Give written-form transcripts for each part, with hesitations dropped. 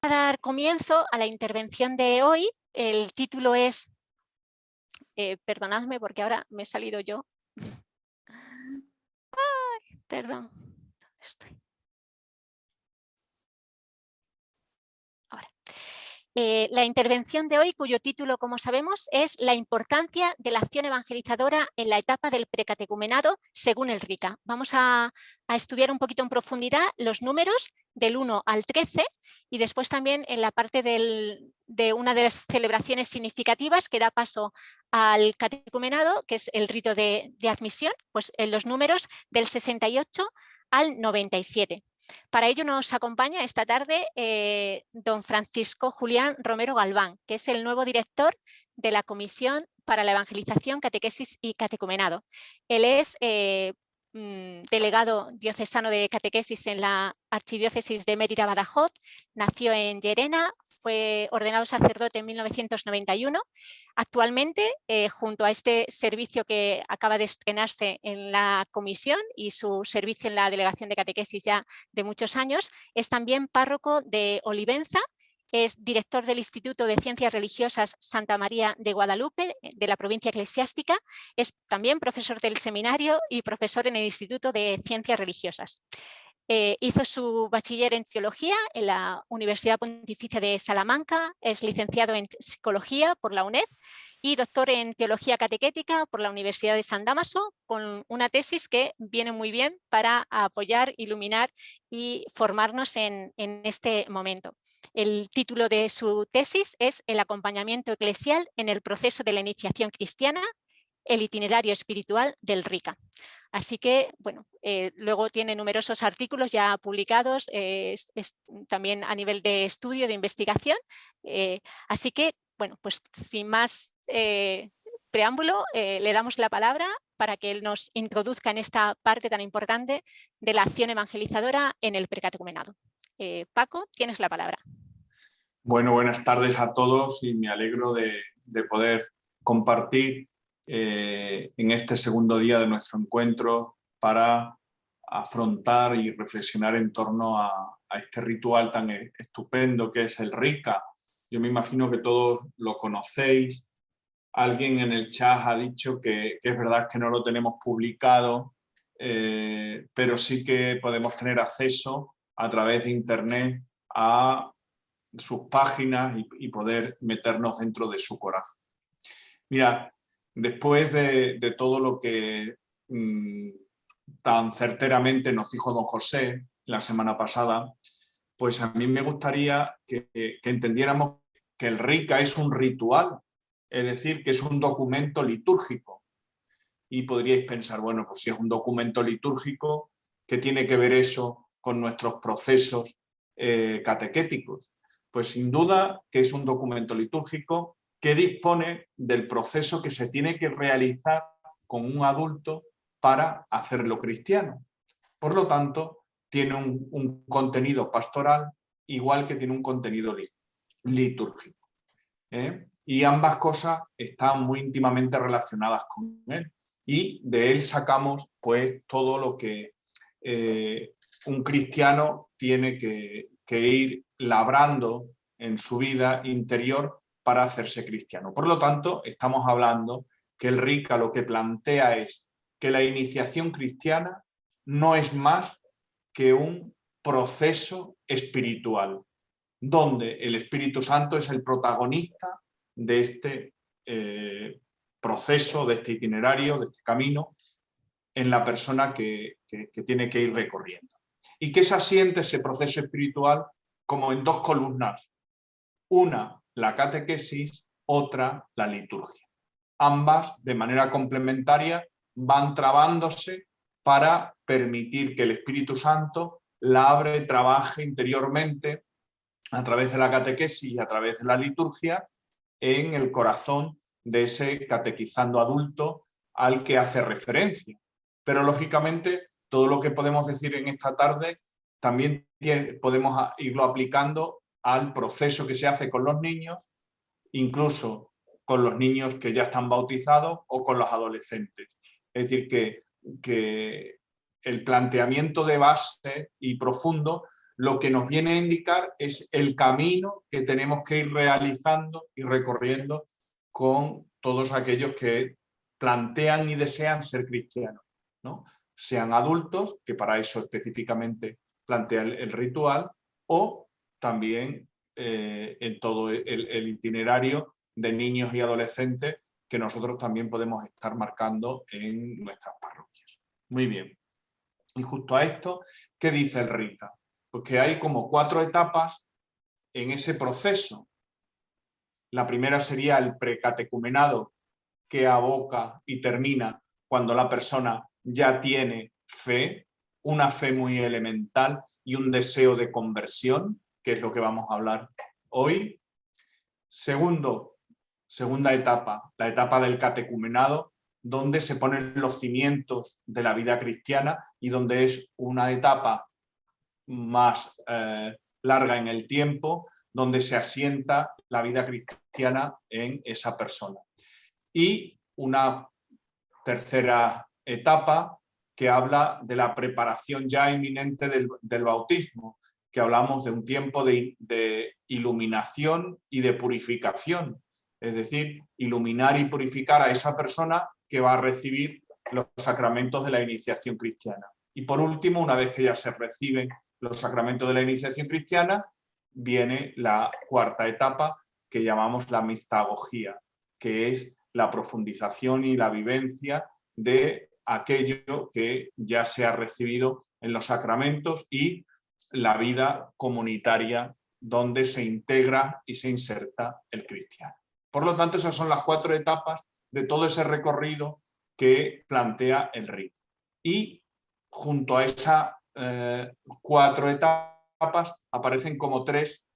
A dar comienzo a la intervención de hoy. El título es, perdonadme porque ahora me he salido yo. Ay, perdón. ¿Dónde estoy? Ahora. La intervención de hoy, cuyo título, como sabemos, es La importancia de la acción evangelizadora en la etapa del precatecumenado según el RICA. Vamos a estudiar un poquito en profundidad los números del 1 al 13 y después también en la parte de una de las celebraciones significativas que da paso al catecumenado, que es el rito de admisión, pues en los números del 68 al 97. Para ello nos acompaña esta tarde don Francisco Julián Romero Galván, que es el nuevo director de la Comisión para la Evangelización, Catequesis y Catecumenado. Él es delegado diocesano de catequesis en la Archidiócesis de Mérida-Badajoz, nació en Llerena, fue ordenado sacerdote en 1991. Actualmente, junto a este servicio que acaba de estrenarse en la comisión y su servicio en la Delegación de Catequesis ya de muchos años, es también párroco de Olivenza. Es director del Instituto de Ciencias Religiosas Santa María de Guadalupe, de la provincia eclesiástica. Es también profesor del seminario y profesor en el Instituto de Ciencias Religiosas. Hizo su bachiller en Teología en la Universidad Pontificia de Salamanca, es licenciado en Psicología por la UNED y doctor en Teología Catequética por la Universidad de San Dámaso, con una tesis que viene muy bien para apoyar, iluminar y formarnos en este momento. El título de su tesis es El acompañamiento eclesial en el proceso de la iniciación cristiana, el itinerario espiritual del RICA. Así que, bueno, luego tiene numerosos artículos ya publicados, también a nivel de estudio, de investigación. Así que, bueno, pues sin más preámbulo, le damos la palabra para que él nos introduzca en esta parte tan importante de la acción evangelizadora en el precatecumenado. Paco, tienes la palabra. Bueno, buenas tardes a todos y me alegro de poder compartir en este segundo día de nuestro encuentro para afrontar y reflexionar en torno a este ritual tan estupendo que es el RICA. Yo me imagino que todos lo conocéis. Alguien en el chat ha dicho que es verdad que no lo tenemos publicado, pero sí que podemos tener acceso a través de internet a sus páginas y poder meternos dentro de su corazón. Mira, después de todo lo que tan certeramente nos dijo don José la semana pasada, pues a mí me gustaría que entendiéramos que el RICA es un ritual, es decir, que es un documento litúrgico. Y podríais pensar, bueno, pues si es un documento litúrgico, ¿qué tiene que ver eso con nuestros procesos catequéticos? Pues sin duda que es un documento litúrgico que dispone del proceso que se tiene que realizar con un adulto para hacerlo cristiano. Por lo tanto, tiene un contenido pastoral igual que tiene un contenido litúrgico. Y ambas cosas están muy íntimamente relacionadas con él. Y de él sacamos pues todo lo que un cristiano tiene que ir labrando en su vida interior para hacerse cristiano. Por lo tanto, estamos hablando que el RICA lo que plantea es que la iniciación cristiana no es más que un proceso espiritual, donde el Espíritu Santo es el protagonista de este proceso, de este itinerario, de este camino, en la persona que tiene que ir recorriendo. Y que se asiente ese proceso espiritual como en dos columnas. Una, la catequesis, otra, la liturgia. Ambas, de manera complementaria, van trabándose para permitir que el Espíritu Santo labre, trabaje interiormente a través de la catequesis y a través de la liturgia en el corazón de ese catequizando adulto al que hace referencia. Pero lógicamente todo lo que podemos decir en esta tarde también podemos irlo aplicando al proceso que se hace con los niños, incluso con los niños que ya están bautizados o con los adolescentes. Es decir, que el planteamiento de base y profundo lo que nos viene a indicar es el camino que tenemos que ir realizando y recorriendo con todos aquellos que plantean y desean ser cristianos, ¿no? Sean adultos, que para eso específicamente plantea el ritual, o también en todo el itinerario de niños y adolescentes que nosotros también podemos estar marcando en nuestras parroquias. Muy bien. Y justo a esto, ¿qué dice el Rita? Pues que hay como 4 etapas en ese proceso. La primera sería el precatecumenado, que aboca y termina cuando la persona ya tiene fe, una fe muy elemental y un deseo de conversión, que es lo que vamos a hablar hoy. Segunda etapa, la etapa del catecumenado, donde se ponen los cimientos de la vida cristiana y donde es una etapa más larga en el tiempo, donde se asienta la vida cristiana en esa persona. Y una tercera etapa que habla de la preparación ya inminente del bautismo, que hablamos de un tiempo de iluminación y de purificación, es decir, iluminar y purificar a esa persona que va a recibir los sacramentos de la iniciación cristiana. Y por último, una vez que ya se reciben los sacramentos de la iniciación cristiana, viene la cuarta etapa que llamamos la mistagogía, que es la profundización y la vivencia de aquello que ya se ha recibido en los sacramentos y la vida comunitaria donde se integra y se inserta el cristiano. Por lo tanto, esas son las 4 etapas de todo ese recorrido que plantea el rito. Y junto a esas 4 etapas aparecen como 3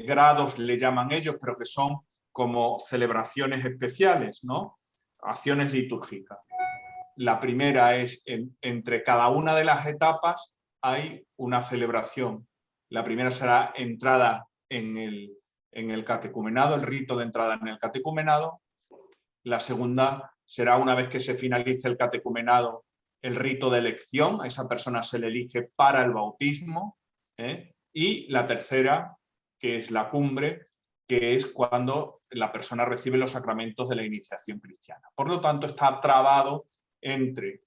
grados, le llaman ellos, pero que son como celebraciones especiales, ¿no? Acciones litúrgicas. La primera es, entre cada una de las etapas hay una celebración. La primera será entrada en el catecumenado, el rito de entrada en el catecumenado. La segunda será, una vez que se finalice el catecumenado, el rito de elección. A esa persona se le elige para el bautismo. Y la tercera, que es la cumbre, que es cuando la persona recibe los sacramentos de la iniciación cristiana. Por lo tanto, está trabado entre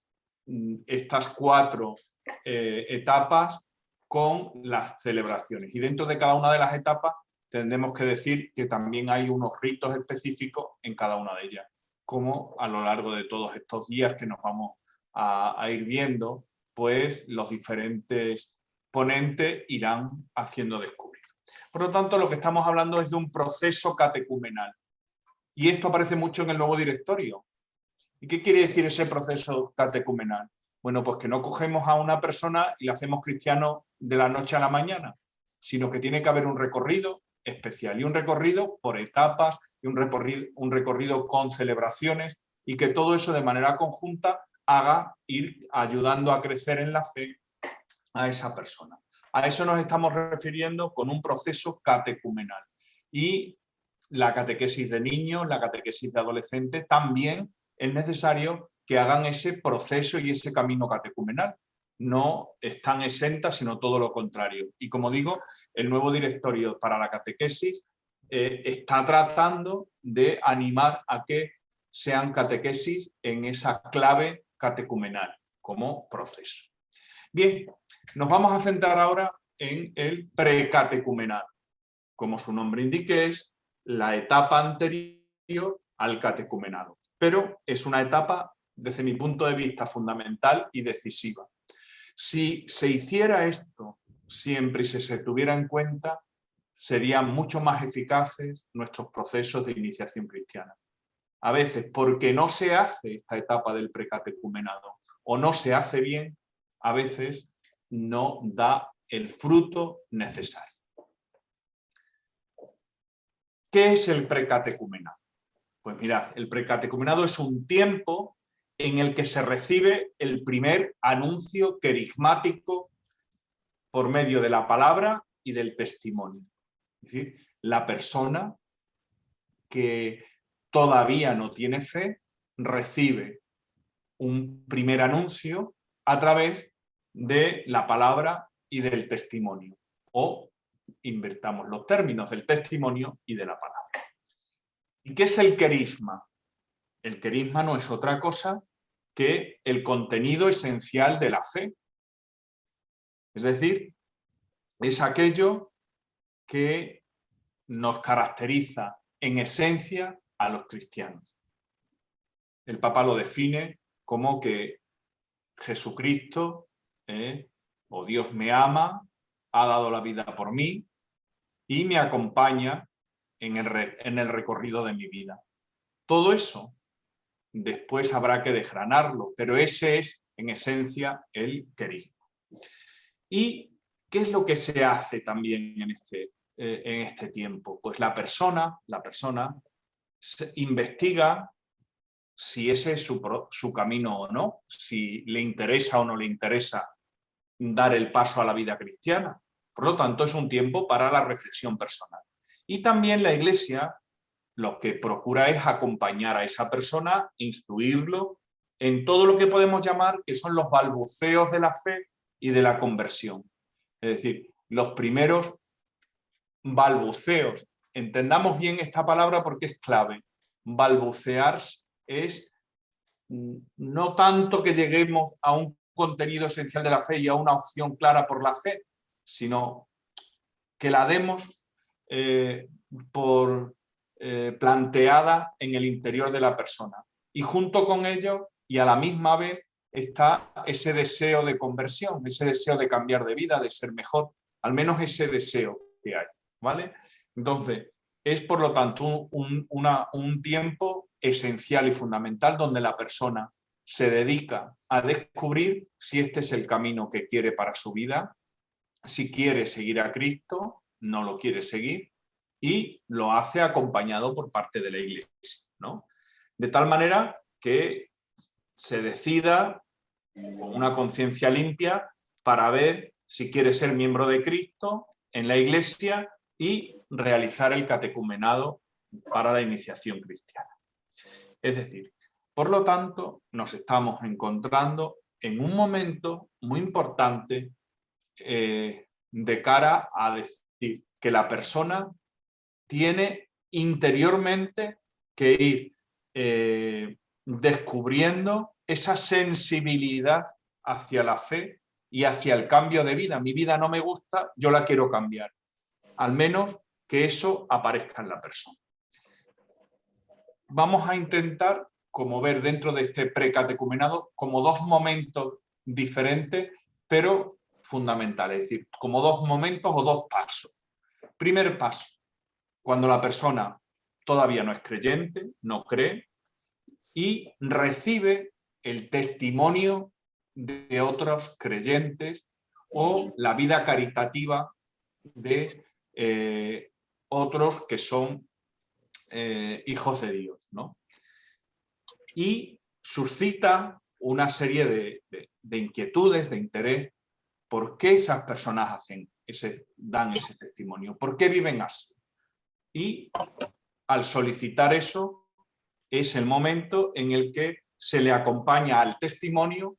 estas 4 etapas con las celebraciones. Y dentro de cada una de las etapas tendremos que decir que también hay unos ritos específicos en cada una de ellas, como a lo largo de todos estos días que nos vamos a ir viendo, pues los diferentes ponentes irán haciendo descubrir. Por lo tanto, lo que estamos hablando es de un proceso catecumenal. Y esto aparece mucho en el nuevo directorio. ¿Y qué quiere decir ese proceso catecumenal? Bueno, pues que no cogemos a una persona y la hacemos cristiano de la noche a la mañana, sino que tiene que haber un recorrido especial y un recorrido por etapas y un recorrido con celebraciones y que todo eso de manera conjunta haga ir ayudando a crecer en la fe a esa persona. A eso nos estamos refiriendo con un proceso catecumenal. Y la catequesis de niños, la catequesis de adolescentes, también es necesario que hagan ese proceso y ese camino catecumenal. No están exentas, sino todo lo contrario. Y como digo, el nuevo directorio para la catequesis está tratando de animar a que sean catequesis en esa clave catecumenal como proceso. Bien, nos vamos a centrar ahora en el precatecumenal. Como su nombre indica, es la etapa anterior al catecumenado, pero es una etapa, desde mi punto de vista, fundamental y decisiva. Si se hiciera esto siempre y se tuviera en cuenta, serían mucho más eficaces nuestros procesos de iniciación cristiana. A veces, porque no se hace esta etapa del precatecumenado o no se hace bien, a veces no da el fruto necesario. ¿Qué es el precatecumenado? Pues mirad, el precatecumenado es un tiempo en el que se recibe el primer anuncio querigmático por medio de la palabra y del testimonio. Es decir, la persona que todavía no tiene fe recibe un primer anuncio a través de la palabra y del testimonio. O invertamos los términos del testimonio y de la palabra. ¿Y qué es el querigma? El querigma no es otra cosa que el contenido esencial de la fe. Es decir, es aquello que nos caracteriza en esencia a los cristianos. El Papa lo define como que Jesucristo, o Dios me ama, ha dado la vida por mí y me acompaña en el recorrido de mi vida. Todo eso después habrá que desgranarlo, pero ese es en esencia el querigma. ¿Y qué es lo que se hace también en este tiempo? Pues la persona investiga si ese es su camino o no, si le interesa o no le interesa dar el paso a la vida cristiana. Por lo tanto, es un tiempo para la reflexión personal. Y también la Iglesia lo que procura es acompañar a esa persona, instruirlo en todo lo que podemos llamar que son los balbuceos de la fe y de la conversión. Es decir, los primeros balbuceos. Entendamos bien esta palabra porque es clave. Balbucear es no tanto que lleguemos a un contenido esencial de la fe y a una opción clara por la fe, sino que la demos por planteada en el interior de la persona. Y junto con ello, y a la misma vez, está ese deseo de conversión, ese deseo de cambiar de vida, de ser mejor, al menos ese deseo que hay, ¿vale? Entonces, es por lo tanto un tiempo esencial y fundamental donde la persona se dedica a descubrir si este es el camino que quiere para su vida, si quiere seguir a Cristo, no lo quiere seguir, y lo hace acompañado por parte de la Iglesia, ¿no? De tal manera que se decida con una conciencia limpia para ver si quiere ser miembro de Cristo en la Iglesia y realizar el catecumenado para la iniciación cristiana. Es decir, por lo tanto, nos estamos encontrando en un momento muy importante de cara a decir que la persona tiene interiormente que ir descubriendo esa sensibilidad hacia la fe y hacia el cambio de vida. Mi vida no me gusta, yo la quiero cambiar. Al menos que eso aparezca en la persona. Vamos a intentar, como ver dentro de este precatecumenado, como dos momentos diferentes, pero fundamentales, es decir, como dos momentos o dos pasos. Primer paso, cuando la persona todavía no es creyente, no cree, y recibe el testimonio de otros creyentes o la vida caritativa de otros que son hijos de Dios, ¿no? Y suscita una serie de inquietudes, de interés. ¿Por qué esas personas dan ese testimonio? ¿Por qué viven así? Y al solicitar eso, es el momento en el que se le acompaña al testimonio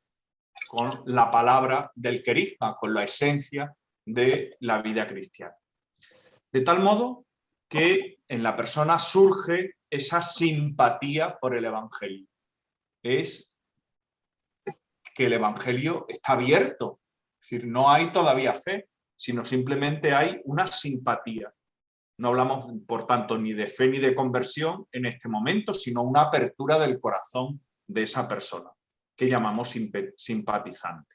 con la palabra del querigma, con la esencia de la vida cristiana. De tal modo que en la persona surge esa simpatía por el Evangelio. Es que el Evangelio está abierto, es decir, no hay todavía fe, sino simplemente hay una simpatía. No hablamos, por tanto, ni de fe ni de conversión en este momento, sino una apertura del corazón de esa persona, que llamamos simpatizante.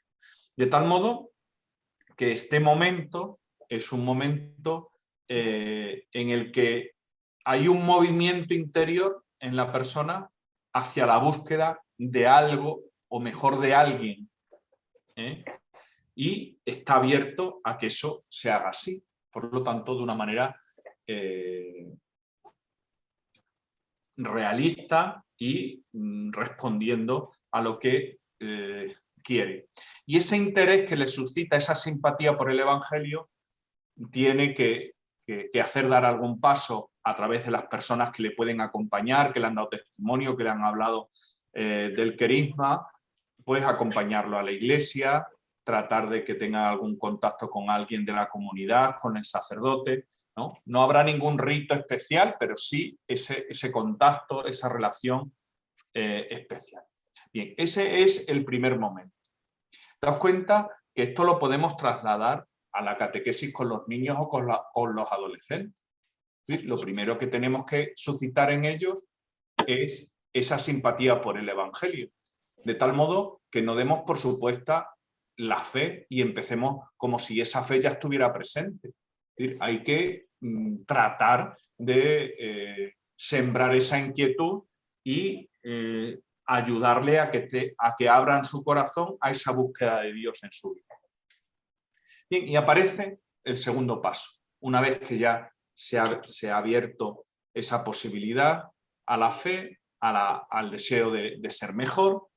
De tal modo que este momento es un momento en el que hay un movimiento interior en la persona hacia la búsqueda de algo, o mejor de alguien, y está abierto a que eso se haga así. Por lo tanto, de una manera realista y respondiendo a lo que quiere. Y ese interés que le suscita, esa simpatía por el Evangelio, tiene que hacer dar algún paso a través de las personas que le pueden acompañar, que le han dado testimonio, que le han hablado del querigma, pues acompañarlo a la iglesia, tratar de que tengan algún contacto con alguien de la comunidad, con el sacerdote, ¿no? No habrá ningún rito especial, pero sí ese contacto, esa relación especial. Bien, ese es el primer momento. Daos cuenta que esto lo podemos trasladar a la catequesis con los niños o con los adolescentes. ¿Sí? Lo primero que tenemos que suscitar en ellos es esa simpatía por el Evangelio, de tal modo que no demos por supuesta la fe y empecemos como si esa fe ya estuviera presente. Es decir, hay que tratar de sembrar esa inquietud y ayudarle a que abran su corazón a esa búsqueda de Dios en su vida. Bien, y aparece el segundo paso. Una vez que ya se ha abierto esa posibilidad a la fe, al deseo de ser mejor,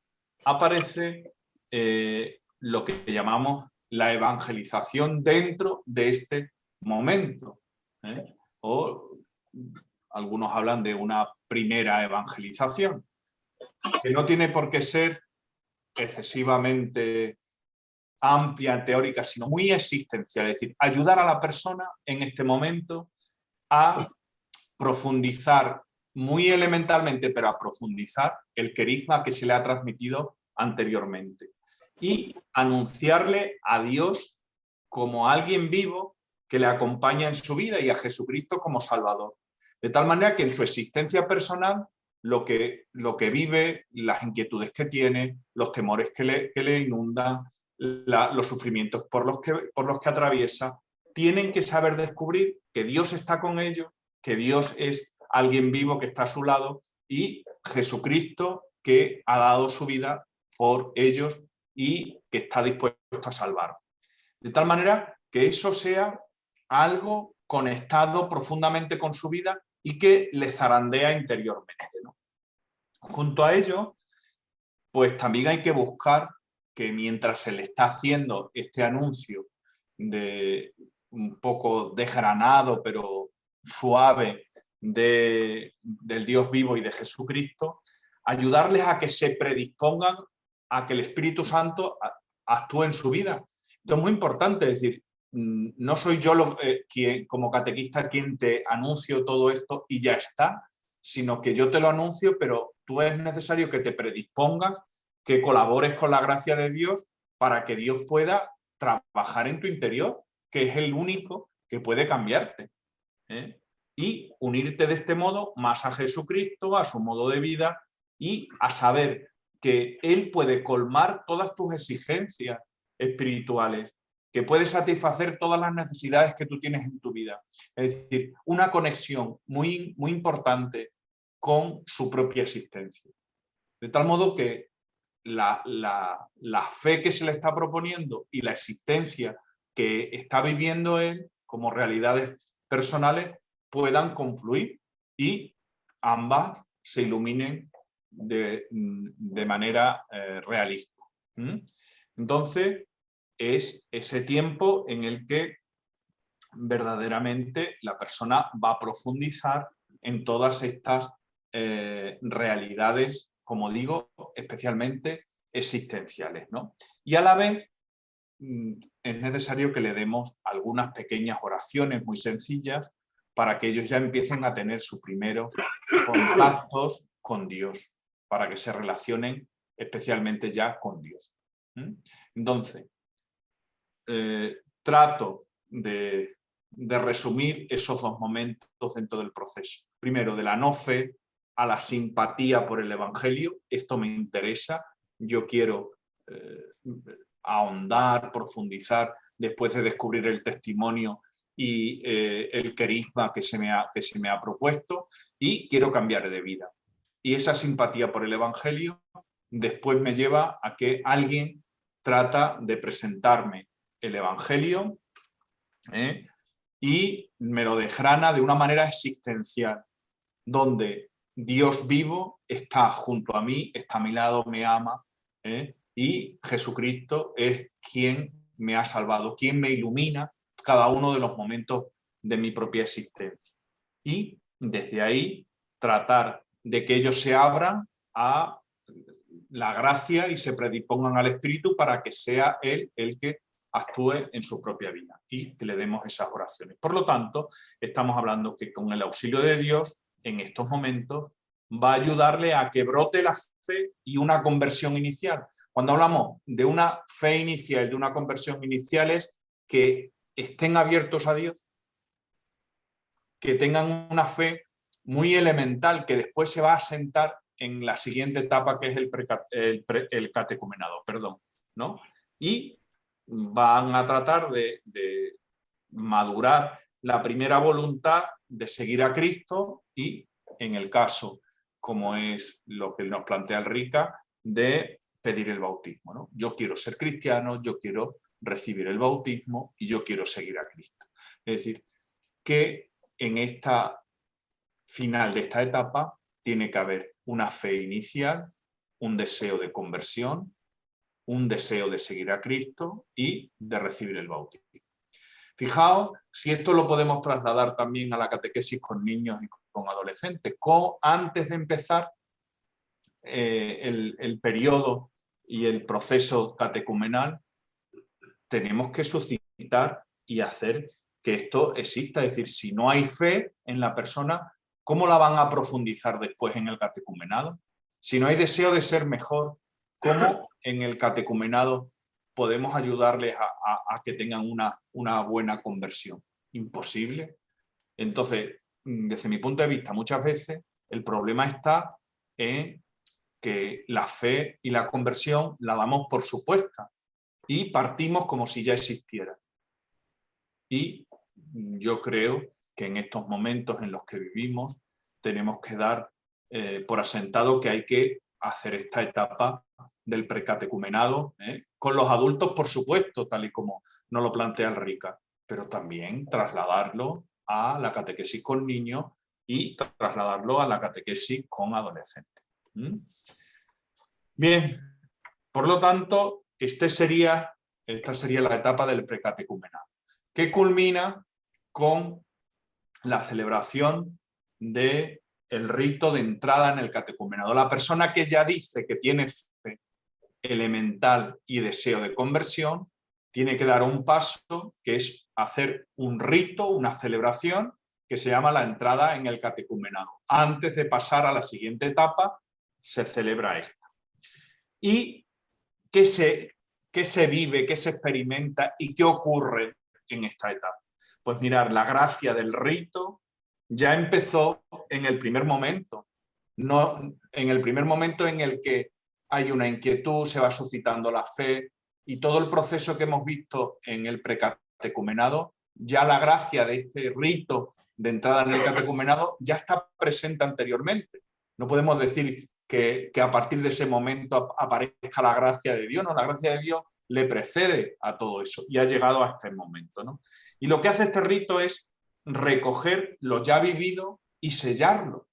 aparece lo que llamamos la evangelización dentro de este momento. O algunos hablan de una primera evangelización, que no tiene por qué ser excesivamente amplia, teórica, sino muy existencial. Es decir, ayudar a la persona en este momento a profundizar muy elementalmente, pero a profundizar el querigma que se le ha transmitido anteriormente y anunciarle a Dios como alguien vivo que le acompaña en su vida y a Jesucristo como Salvador. De tal manera que en su existencia personal lo que vive, las inquietudes que tiene, los temores que le inundan, los sufrimientos por los que atraviesa, tienen que saber descubrir que Dios está con ellos, que Dios es alguien vivo que está a su lado y Jesucristo que ha dado su vida por ellos y que está dispuesto a salvarlos. De tal manera que eso sea algo conectado profundamente con su vida y que le zarandea interiormente, ¿no? Junto a ello, pues también hay que buscar que mientras se le está haciendo este anuncio de un poco desgranado, pero suave, del Dios vivo y de Jesucristo, ayudarles a que se predispongan a que el Espíritu Santo actúe en su vida. Esto es muy importante, es decir, no soy yo quien, como catequista, quien te anuncio todo esto y ya está, sino que yo te lo anuncio, pero tú es necesario que te predispongas, que colabores con la gracia de Dios para que Dios pueda trabajar en tu interior, que es el único que puede cambiarte. Y unirte de este modo más a Jesucristo, a su modo de vida y a saber que Él puede colmar todas tus exigencias espirituales, que puede satisfacer todas las necesidades que tú tienes en tu vida. Es decir, una conexión muy, muy importante con su propia existencia. De tal modo que la fe que se le está proponiendo y la existencia que está viviendo él como realidades personales puedan confluir y ambas se iluminen de manera realista. Entonces, es ese tiempo en el que verdaderamente la persona va a profundizar en todas estas realidades, como digo, especialmente existenciales, ¿no? Y a la vez es necesario que le demos algunas pequeñas oraciones muy sencillas para que ellos ya empiecen a tener sus primeros contactos con Dios, para que se relacionen especialmente ya con Dios. Entonces, trato de resumir esos dos momentos dentro del proceso. Primero, de la no fe a la simpatía por el Evangelio. Esto me interesa, yo quiero ahondar, profundizar, después de descubrir el testimonio y el querigma que se me ha propuesto, y quiero cambiar de vida. Y esa simpatía por el Evangelio después me lleva a que alguien trata de presentarme el Evangelio y me lo desgrana de una manera existencial, donde Dios vivo está junto a mí, está a mi lado, me ama, y Jesucristo es quien me ha salvado, quien me ilumina cada uno de los momentos de mi propia existencia. Y desde ahí tratar de que ellos se abran a la gracia y se predispongan al Espíritu para que sea Él el que actúe en su propia vida y que le demos esas oraciones. Por lo tanto, estamos hablando que con el auxilio de Dios, en estos momentos, va a ayudarle a que brote la fe y una conversión inicial. Cuando hablamos de una fe inicial, de una conversión inicial, es que estén abiertos a Dios, que tengan una fe muy elemental que después se va a asentar en la siguiente etapa, que es el catecumenado, perdón, ¿no? Y van a tratar de madurar la primera voluntad de seguir a Cristo y, en el caso, como es lo que nos plantea el RICA, de pedir el bautismo, ¿no? Yo quiero ser cristiano, yo quiero recibir el bautismo y yo quiero seguir a Cristo. Es decir, que en esta final de esta etapa tiene que haber una fe inicial, un deseo de conversión, un deseo de seguir a Cristo y de recibir el bautismo. Fijaos si esto lo podemos trasladar también a la catequesis con niños y con adolescentes. Antes de empezar el periodo y el proceso catecumenal, tenemos que suscitar y hacer que esto exista. Es decir, si no hay fe en la persona, ¿cómo la van a profundizar después en el catecumenado? Si no hay deseo de ser mejor, ¿cómo en el catecumenado podemos ayudarles a que tengan una buena conversión? Imposible. Entonces, desde mi punto de vista, muchas veces el problema está en que la fe y la conversión la damos por supuesta y partimos como si ya existiera. Y yo creo que en estos momentos en los que vivimos tenemos que dar por asentado que hay que hacer esta etapa del precatecumenado, con los adultos, por supuesto, tal y como nos lo plantea el RICA, pero también trasladarlo a la catequesis con niños y trasladarlo a la catequesis con adolescentes. Bien, por lo tanto, esta sería la etapa del precatecumenado, que culmina con la celebración del rito de entrada en el catecumenado. La persona que ya dice que tiene fe elemental y deseo de conversión, tiene que dar un paso, que es hacer un rito, una celebración, que se llama la entrada en el catecumenado. Antes de pasar a la siguiente etapa, se celebra esta. ¿Y qué se vive, qué se experimenta y qué ocurre en esta etapa? Pues mirar, la gracia del rito ya empezó en el primer momento, en el primer momento en el que hay una inquietud, se va suscitando la fe y todo el proceso que hemos visto en el precatecumenado, ya la gracia de este rito de entrada en el catecumenado ya está presente anteriormente. No podemos decir que a partir de ese momento aparezca la gracia de Dios, no, la gracia de Dios le precede a todo eso y ha llegado a este momento, ¿no? Y lo que hace este rito es recoger lo ya vivido y sellarlo,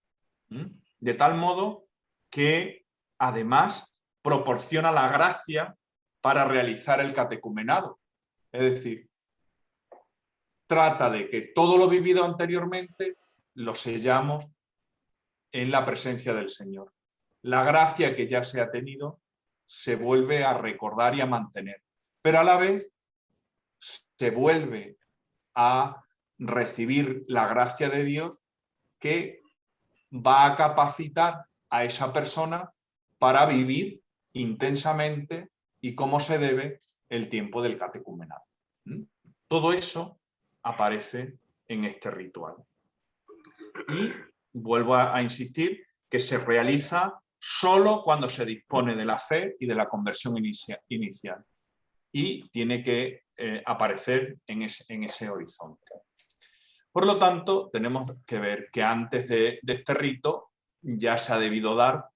de tal modo que además proporciona la gracia para realizar el catecumenado. Es decir, trata de que todo lo vivido anteriormente lo sellamos en la presencia del Señor. La gracia que ya se ha tenido se vuelve a recordar y a mantener, pero a la vez se vuelve a recibir la gracia de Dios que va a capacitar a esa persona para vivir intensamente y como se debe el tiempo del catecumenado. Todo eso aparece en este ritual. Y vuelvo a insistir que se realiza solo cuando se dispone de la fe y de la conversión inicial. Y tiene que aparecer en ese horizonte. Por lo tanto, tenemos que ver que antes de este rito ya se ha debido dar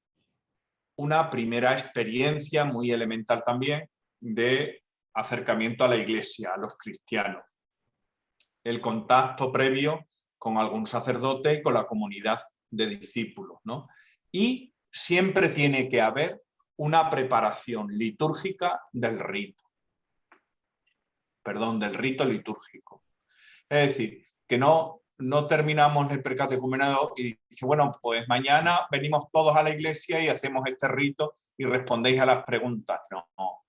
una primera experiencia muy elemental también de acercamiento a la Iglesia, a los cristianos. El contacto previo con algún sacerdote y con la comunidad de discípulos, ¿no? Y siempre tiene que haber una preparación litúrgica del rito. Perdón, del rito litúrgico. Es decir, que no no terminamos el precatecumenado y dice, bueno, pues mañana venimos todos a la iglesia y hacemos este rito y respondéis a las preguntas. No, no.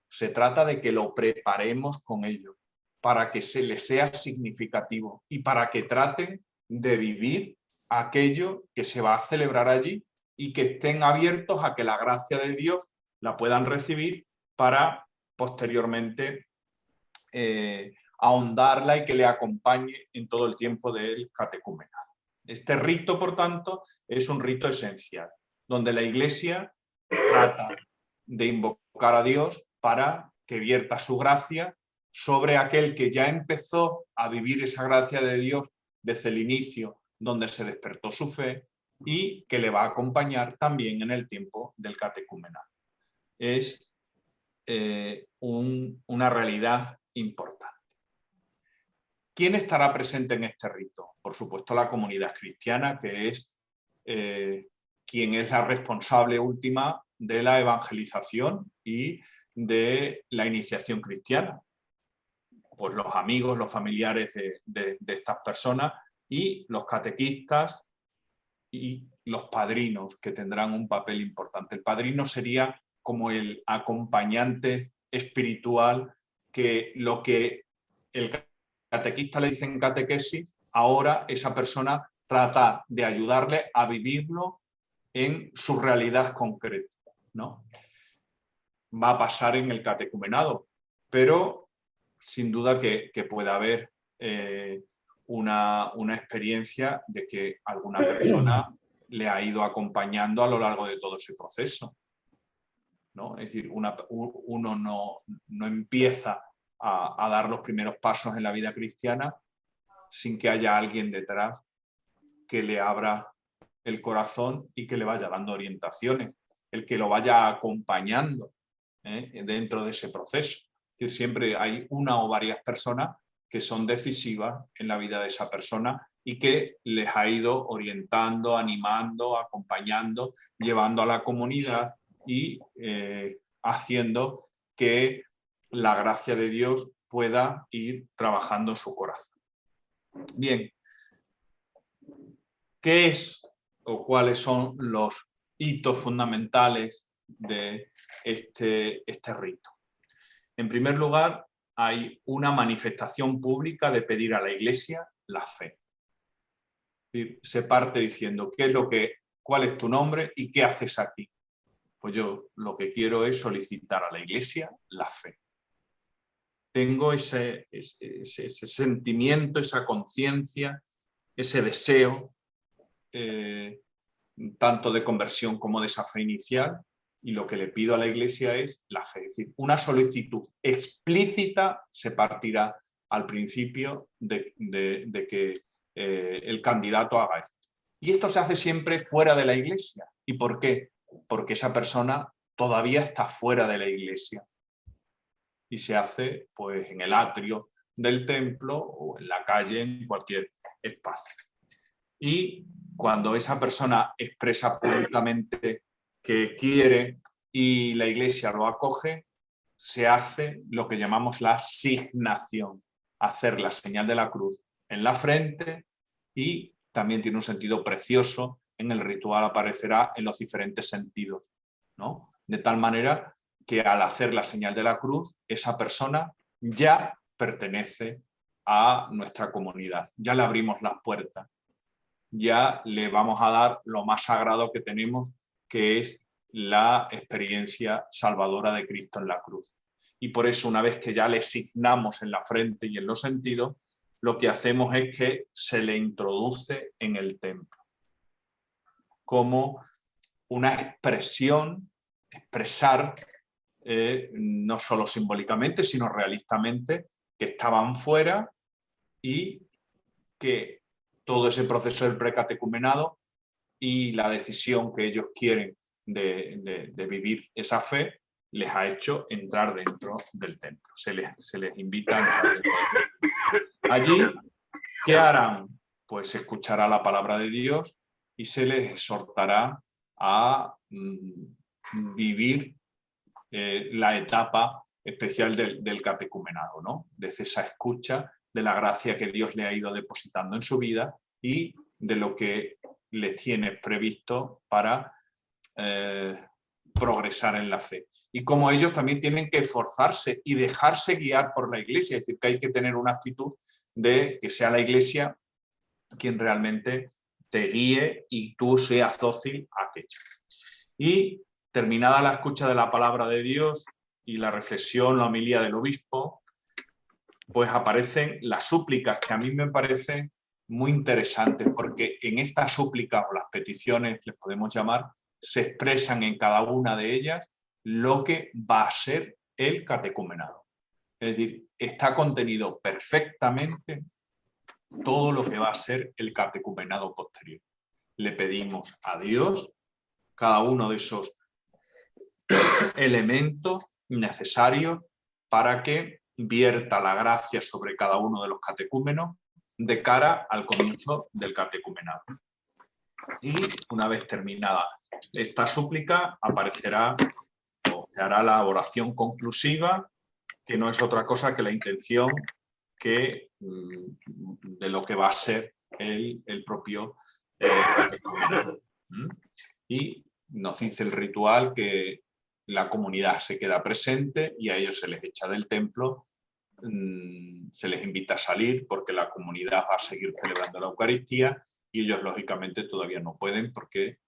Se trata de que lo preparemos con ellos para que se les sea significativo y para que traten de vivir aquello que se va a celebrar allí y que estén abiertos a que la gracia de Dios la puedan recibir para posteriormente ahondarla y que le acompañe en todo el tiempo del catecumenado. Este rito, por tanto, es un rito esencial, donde la Iglesia trata de invocar a Dios para que vierta su gracia sobre aquel que ya empezó a vivir esa gracia de Dios desde el inicio, donde se despertó su fe, y que le va a acompañar también en el tiempo del catecumenado. Es una realidad importante. ¿Quién estará presente en este rito? Por supuesto, la comunidad cristiana, que es quien es la responsable última de la evangelización y de la iniciación cristiana. Pues los amigos, los familiares de estas personas y los catequistas y los padrinos, que tendrán un papel importante. El padrino sería como el acompañante espiritual, que lo que el catequista le dice en catequesis, ahora esa persona trata de ayudarle a vivirlo en su realidad concreta, ¿no? Va a pasar en el catecumenado, pero sin duda que puede haber una experiencia de que alguna persona le ha ido acompañando a lo largo de todo ese proceso, ¿no? Es decir, uno no empieza a dar los primeros pasos en la vida cristiana sin que haya alguien detrás que le abra el corazón y que le vaya dando orientaciones, el que lo vaya acompañando dentro de ese proceso. Es decir, siempre hay una o varias personas que son decisivas en la vida de esa persona y que les ha ido orientando, animando, acompañando, llevando a la comunidad y haciendo que la gracia de Dios pueda ir trabajando en su corazón. Bien, ¿qué es o cuáles son los hitos fundamentales de este rito? En primer lugar, hay una manifestación pública de pedir a la Iglesia la fe. Se parte diciendo, ¿cuál es tu nombre y qué haces aquí? Pues yo lo que quiero es solicitar a la Iglesia la fe. Tengo ese sentimiento, esa conciencia, ese deseo, tanto de conversión como de esa fe inicial, y lo que le pido a la Iglesia es la fe. Es decir, una solicitud explícita se partirá al principio de que el candidato haga esto. Y esto se hace siempre fuera de la Iglesia. ¿Y por qué? Porque esa persona todavía está fuera de la Iglesia. Y se hace pues, en el atrio del templo o en la calle, en cualquier espacio. Y cuando esa persona expresa públicamente que quiere y la Iglesia lo acoge, se hace lo que llamamos la signación, hacer la señal de la cruz en la frente, y también tiene un sentido precioso, en el ritual aparecerá en los diferentes sentidos, ¿no? De tal manera que al hacer la señal de la cruz, esa persona ya pertenece a nuestra comunidad, ya le abrimos las puertas, ya le vamos a dar lo más sagrado que tenemos, que es la experiencia salvadora de Cristo en la cruz. Y por eso, una vez que ya le signamos en la frente y en los sentidos, lo que hacemos es que se le introduce en el templo como una expresión, expresar no solo simbólicamente, sino realistamente, que estaban fuera y que todo ese proceso del precatecumenado y la decisión que ellos quieren de vivir esa fe les ha hecho entrar dentro del templo. Se les invita a entrar dentro del templo. Allí, ¿qué harán? Pues escuchará la palabra de Dios y se les exhortará a vivir la etapa especial del catecumenado, ¿no? Desde esa escucha de la gracia que Dios le ha ido depositando en su vida y de lo que le tiene previsto para progresar en la fe. Y como ellos también tienen que esforzarse y dejarse guiar por la Iglesia, es decir, que hay que tener una actitud de que sea la Iglesia quien realmente te guíe y tú seas dócil a aquello. Y terminada la escucha de la palabra de Dios y la reflexión, la homilía del obispo, pues aparecen las súplicas, que a mí me parecen muy interesantes, porque en estas súplicas o las peticiones, les podemos llamar, se expresan en cada una de ellas lo que va a ser el catecumenado. Es decir, está contenido perfectamente todo lo que va a ser el catecumenado posterior. Le pedimos a Dios cada uno de esos elementos necesarios para que vierta la gracia sobre cada uno de los catecúmenos de cara al comienzo del catecumenado. Y una vez terminada esta súplica, aparecerá o se hará la oración conclusiva, que no es otra cosa que la intención de lo que va a ser el propio catecumenado. Y nos dice el ritual que la comunidad se queda presente y a ellos se les echa del templo, se les invita a salir porque la comunidad va a seguir celebrando la Eucaristía y ellos lógicamente todavía no pueden porque,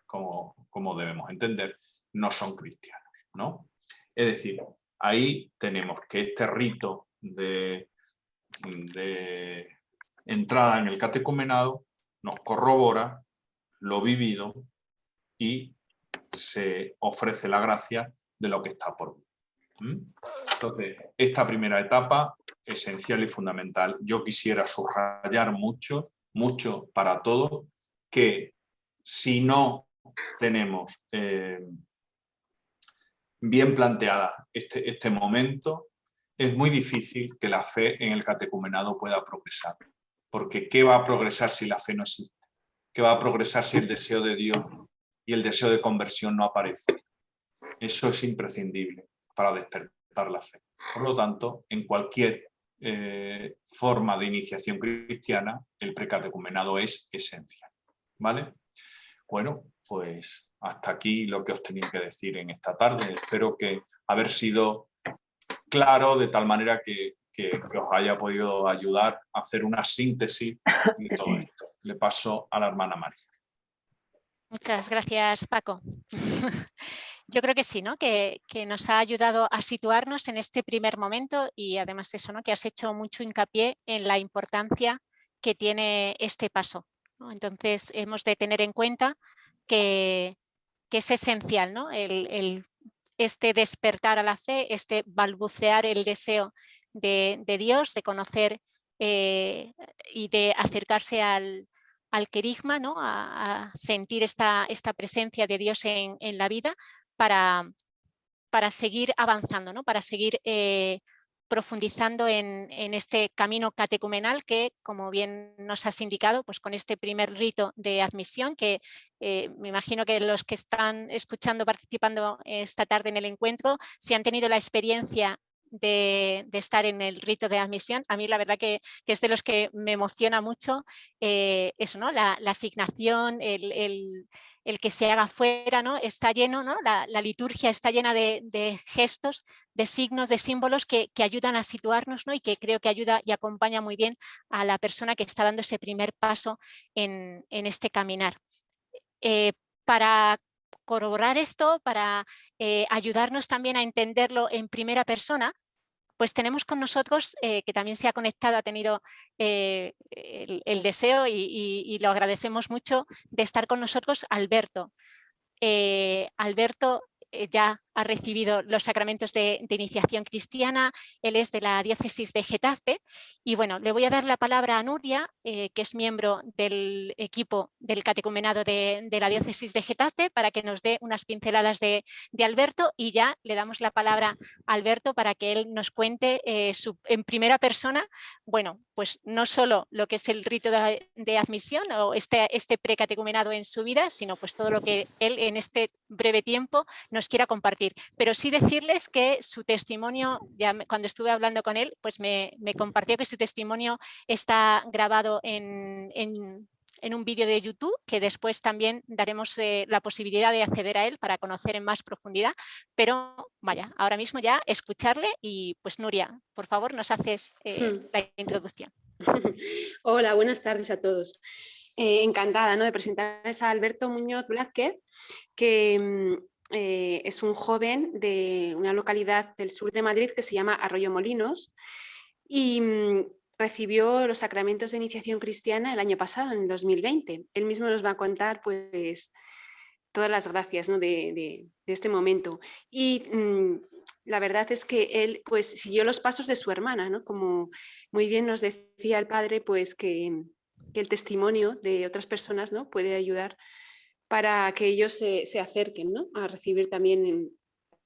como debemos entender, no son cristianos, ¿no? Es decir, ahí tenemos que este rito de entrada en el catecumenado nos corrobora lo vivido y se ofrece la gracia de lo que está por venir. Entonces, esta primera etapa, esencial y fundamental. Yo quisiera subrayar mucho para todos, que si no tenemos bien planteada este momento, es muy difícil que la fe en el catecumenado pueda progresar. Porque ¿qué va a progresar si la fe no existe? ¿Qué va a progresar si el deseo de Dios y el deseo de conversión no aparece? Eso es imprescindible para despertar la fe. Por lo tanto, en cualquier forma de iniciación cristiana, el precatecumenado es esencial. ¿Vale? Bueno, pues hasta aquí lo que os tenía que decir en esta tarde. Espero que haber sido claro de tal manera que os haya podido ayudar a hacer una síntesis de todo esto. Le paso a la hermana María. Muchas gracias, Paco. Yo creo que sí, ¿no? Que nos ha ayudado a situarnos en este primer momento y además de eso, ¿no? Que has hecho mucho hincapié en la importancia que tiene este paso, ¿no? Entonces, hemos de tener en cuenta que es esencial, ¿no? Este despertar a la fe, este balbucear el deseo de Dios, de conocer y de acercarse al querigma, ¿no? a sentir esta presencia de Dios en la vida para seguir avanzando, ¿no? Para seguir profundizando en este camino catecumenal que, como bien nos has indicado, pues con este primer rito de admisión, que me imagino que los que están escuchando, participando esta tarde en el encuentro, si han tenido la experiencia de estar en el rito de admisión, a mí la verdad que es de los que me emociona mucho eso, ¿no? La asignación, el que se haga fuera, ¿no? Está lleno, ¿no? La liturgia está llena de gestos, de signos, de símbolos que ayudan a situarnos, ¿no? Y que creo que ayuda y acompaña muy bien a la persona que está dando ese primer paso en este caminar. Para corroborar esto, para ayudarnos también a entenderlo en primera persona, pues tenemos con nosotros, que también se ha conectado, ha tenido el deseo y lo agradecemos mucho, de estar con nosotros Alberto. Alberto ya ha recibido los sacramentos de iniciación cristiana, él es de la diócesis de Getafe y bueno, le voy a dar la palabra a Nuria, que es miembro del equipo del catecumenado de la diócesis de Getafe, para que nos dé unas pinceladas de Alberto y ya le damos la palabra a Alberto para que él nos cuente en primera persona, bueno, pues no solo lo que es el rito de admisión o este precatecumenado en su vida, sino pues todo lo que él en este breve tiempo nos quiera compartir compartir, pero sí decirles que su testimonio, cuando estuve hablando con él, pues me compartió que su testimonio está grabado en un vídeo de YouTube, que después también daremos la posibilidad de acceder a él para conocer en más profundidad, pero vaya, ahora mismo ya escucharle y pues Nuria, por favor nos haces la introducción. Hola, buenas tardes a todos. Encantada, ¿no?, de presentarles a Alberto Muñoz Blázquez, que es un joven de una localidad del sur de Madrid que se llama Arroyomolinos y recibió los sacramentos de iniciación cristiana el año pasado, en 2020. Él mismo nos va a contar pues todas las gracias, ¿no?, de este momento. Y la verdad es que él pues siguió los pasos de su hermana, ¿no? Como muy bien nos decía el padre, pues que el testimonio de otras personas, ¿no?, puede ayudar para que ellos se acerquen, ¿no?, a recibir también,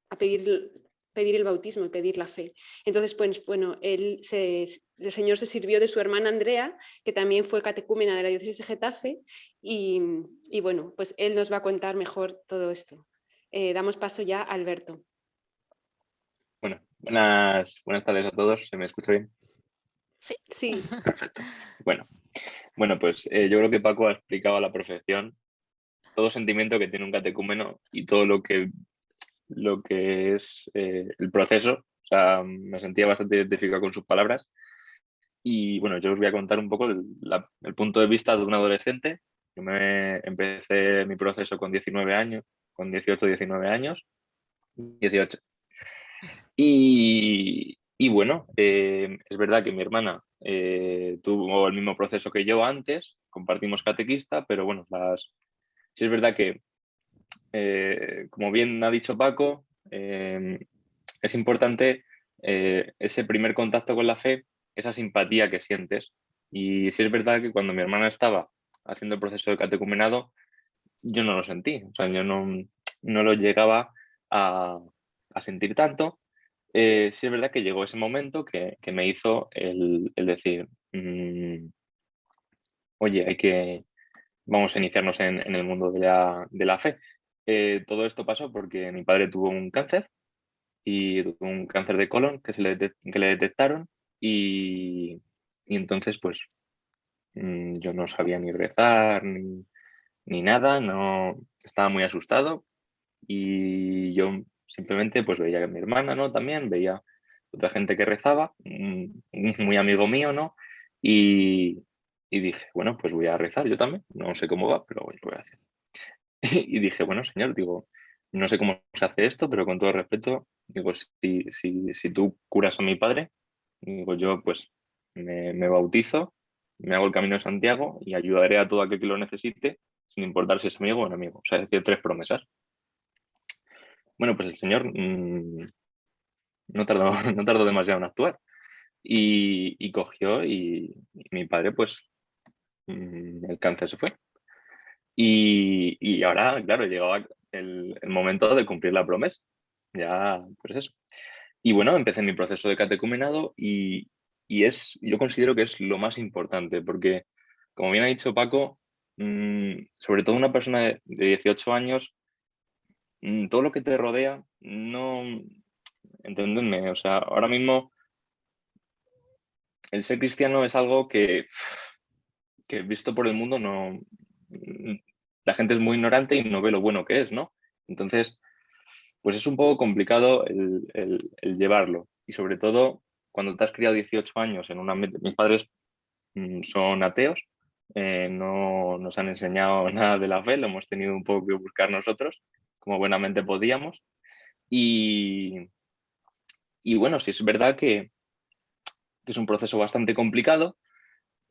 a pedir el bautismo y pedir la fe. Entonces, pues bueno, el Señor se sirvió de su hermana Andrea, que también fue catecúmena de la diócesis de Getafe, y bueno, pues él nos va a contar mejor todo esto. Damos paso ya a Alberto. Bueno, buenas tardes a todos. ¿Se me escucha bien? Sí. Perfecto. Bueno, pues yo creo que Paco ha explicado a la perfección todo sentimiento que tiene un catecúmeno y todo lo que es el proceso. O sea, me sentía bastante identificado con sus palabras. Y bueno, yo os voy a contar un poco el punto de vista de un adolescente. Yo empecé mi proceso con 19 años, con 18, 19 años, 18. Y bueno, es verdad que mi hermana tuvo el mismo proceso que yo antes, compartimos catequista, pero bueno, sí es verdad que, como bien ha dicho Paco, es importante ese primer contacto con la fe, esa simpatía que sientes. Y sí es verdad que cuando mi hermana estaba haciendo el proceso de catecumenado, yo no lo sentí, o sea, yo no lo llegaba a sentir tanto. Sí es verdad que llegó ese momento que me hizo el decir, oye, vamos a iniciarnos en el mundo de la fe. Todo esto pasó porque mi padre tuvo un cáncer y tuvo un cáncer de colon que le detectaron y entonces pues yo no sabía ni rezar ni nada, no estaba muy asustado y yo simplemente pues veía a mi hermana, ¿no? También veía otra gente que rezaba, muy amigo mío, ¿no? Y dije, bueno, pues voy a rezar yo también, no sé cómo va, pero lo voy a hacer. Y dije, bueno, señor, digo, no sé cómo se hace esto, pero con todo respeto, digo, si tú curas a mi padre, digo, yo pues me bautizo, me hago el camino de Santiago y ayudaré a todo aquel que lo necesite, sin importar si es amigo o enemigo. O sea, es decir, 3 promesas. Bueno, pues el señor no tardó, no tardó demasiado en actuar. Y cogió y mi padre, pues, el cáncer se fue. Y ahora, claro, llegaba el momento de cumplir la promesa. Ya, pues eso. Y bueno, empecé mi proceso de catecumenado y yo considero que es lo más importante, porque, como bien ha dicho Paco, sobre todo una persona de 18 años, todo lo que te rodea, no, entendedme, o sea, ahora mismo el ser cristiano es algo que visto por el mundo no, la gente es muy ignorante y no ve lo bueno que es, ¿no? Entonces, pues es un poco complicado el llevarlo. Y sobre todo, cuando te has criado 18 años en un ambiente... Mis padres son ateos, no nos han enseñado nada de la fe, lo hemos tenido un poco que buscar nosotros, como buenamente podíamos. Y bueno, sí es verdad que es un proceso bastante complicado.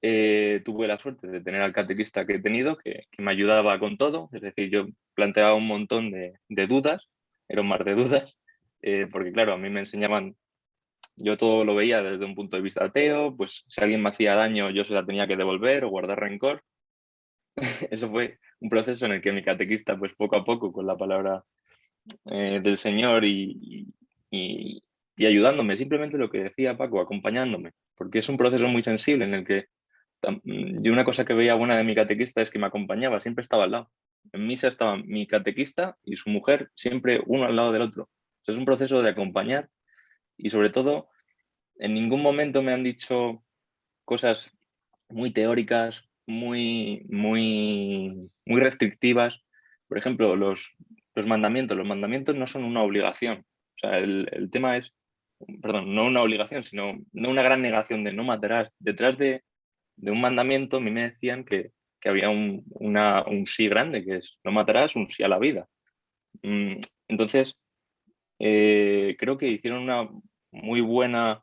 Tuve la suerte de tener al catequista que he tenido, que me ayudaba con todo, es decir, yo planteaba un montón de dudas, era un mar de dudas, porque claro, a mí me enseñaban, yo todo lo veía desde un punto de vista ateo, pues si alguien me hacía daño yo se la tenía que devolver o guardar rencor. Eso fue un proceso en el que mi catequista, pues poco a poco, con la palabra del Señor y ayudándome, simplemente lo que decía Paco, acompañándome, porque es un proceso muy sensible en el que yo una cosa que veía buena de mi catequista es que me acompañaba, siempre estaba al lado. En misa estaba mi catequista y su mujer, siempre uno al lado del otro. Es un proceso de acompañar y sobre todo en ningún momento me han dicho cosas muy teóricas, muy restrictivas. Por ejemplo, los mandamientos. Los mandamientos no son una obligación. O sea, el tema es, perdón, no una obligación, sino no una gran negación de no matarás. Detrás de un mandamiento a mí me decían que había un sí grande, que es no matarás, un sí a la vida. Entonces, creo que hicieron una muy buena,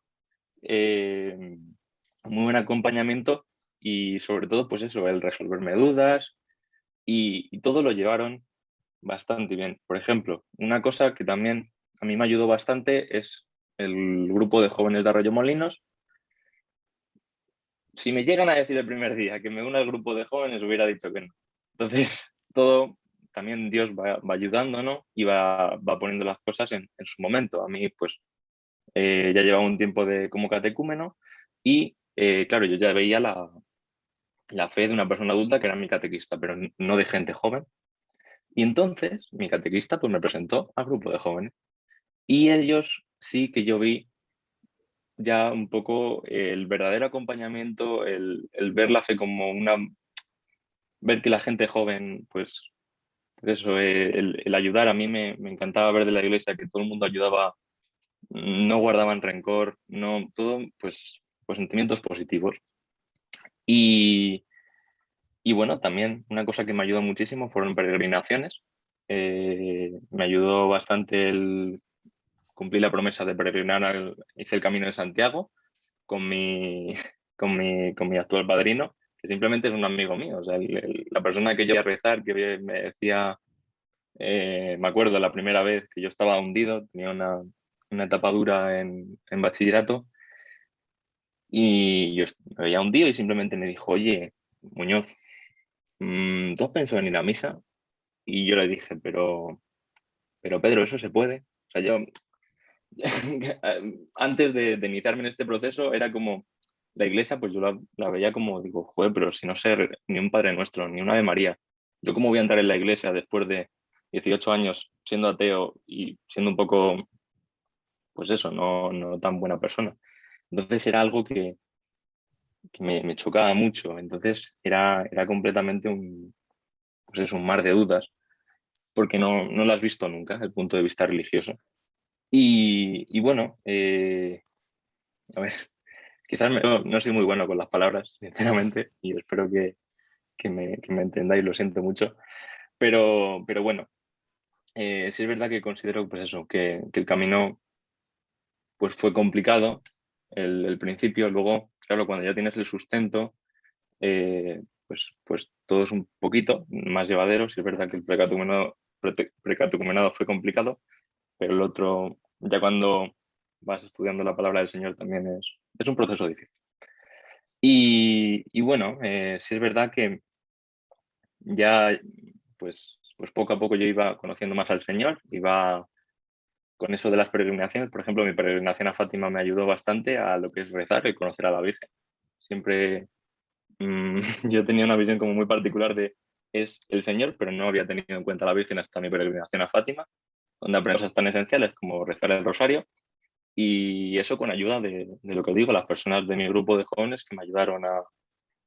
muy buen acompañamiento y sobre todo, pues eso, el resolverme dudas y todo lo llevaron bastante bien. Por ejemplo, una cosa que también a mí me ayudó bastante es el grupo de jóvenes de Arroyomolinos. Si me llegan a decir el primer día que me una al grupo de jóvenes, hubiera dicho que no. Entonces, todo también Dios va ayudando, ¿no? Y va poniendo las cosas en su momento. A mí, pues, ya llevaba un tiempo como catecúmeno y, claro, yo ya veía la fe de una persona adulta que era mi catequista, pero no de gente joven. Y entonces mi catequista pues me presentó al grupo de jóvenes y ellos sí que yo vi ya un poco el verdadero acompañamiento, el ver la fe como ver que la gente joven, pues eso, el ayudar, a mí me encantaba ver de la iglesia que todo el mundo ayudaba, no guardaban rencor, no, todo, pues sentimientos positivos. Y, y bueno, también una cosa que me ayudó muchísimo fueron peregrinaciones. Me ayudó bastante el cumplir la promesa de peregrinar, hice el Camino de Santiago con mi, con mi actual padrino, que simplemente es un amigo mío. O sea, la persona que yo iba a rezar, que me decía, me acuerdo la primera vez que yo estaba hundido, tenía una etapa dura en bachillerato, y yo me había hundido y simplemente me dijo, oye, Muñoz, ¿tú has pensado en ir a misa? Y yo le dije, pero Pedro, eso se puede. O sea, yo antes de iniciarme en este proceso era como la iglesia, pues yo la veía como, digo, joder, pero si no sé ni un Padre Nuestro, ni una Ave María, ¿yo cómo voy a entrar en la iglesia después de 18 años siendo ateo y siendo un poco, pues eso, no tan buena persona? Entonces era algo que me chocaba mucho. Entonces era completamente pues es un mar de dudas, porque no lo has visto nunca, desde el punto de vista religioso. Y bueno, a ver, quizás no soy muy bueno con las palabras, sinceramente, y espero que me entendáis, lo siento mucho, pero bueno, sí es verdad que considero pues eso, que el camino pues fue complicado, el principio, luego, claro, cuando ya tienes el sustento, pues todo es un poquito más llevadero. Sí es verdad que el precatecumenado fue complicado, pero el otro, ya cuando vas estudiando la palabra del Señor, también es un proceso difícil. Y bueno, sí es verdad que ya, pues poco a poco yo iba conociendo más al Señor, iba con eso de las peregrinaciones. Por ejemplo, mi peregrinación a Fátima me ayudó bastante a lo que es rezar y conocer a la Virgen. Siempre yo tenía una visión como muy particular de es el Señor, pero no había tenido en cuenta a la Virgen hasta mi peregrinación a Fátima, donde aprendí cosas tan esenciales como rezar el rosario. Y eso con ayuda de lo que digo, las personas de mi grupo de jóvenes que me ayudaron a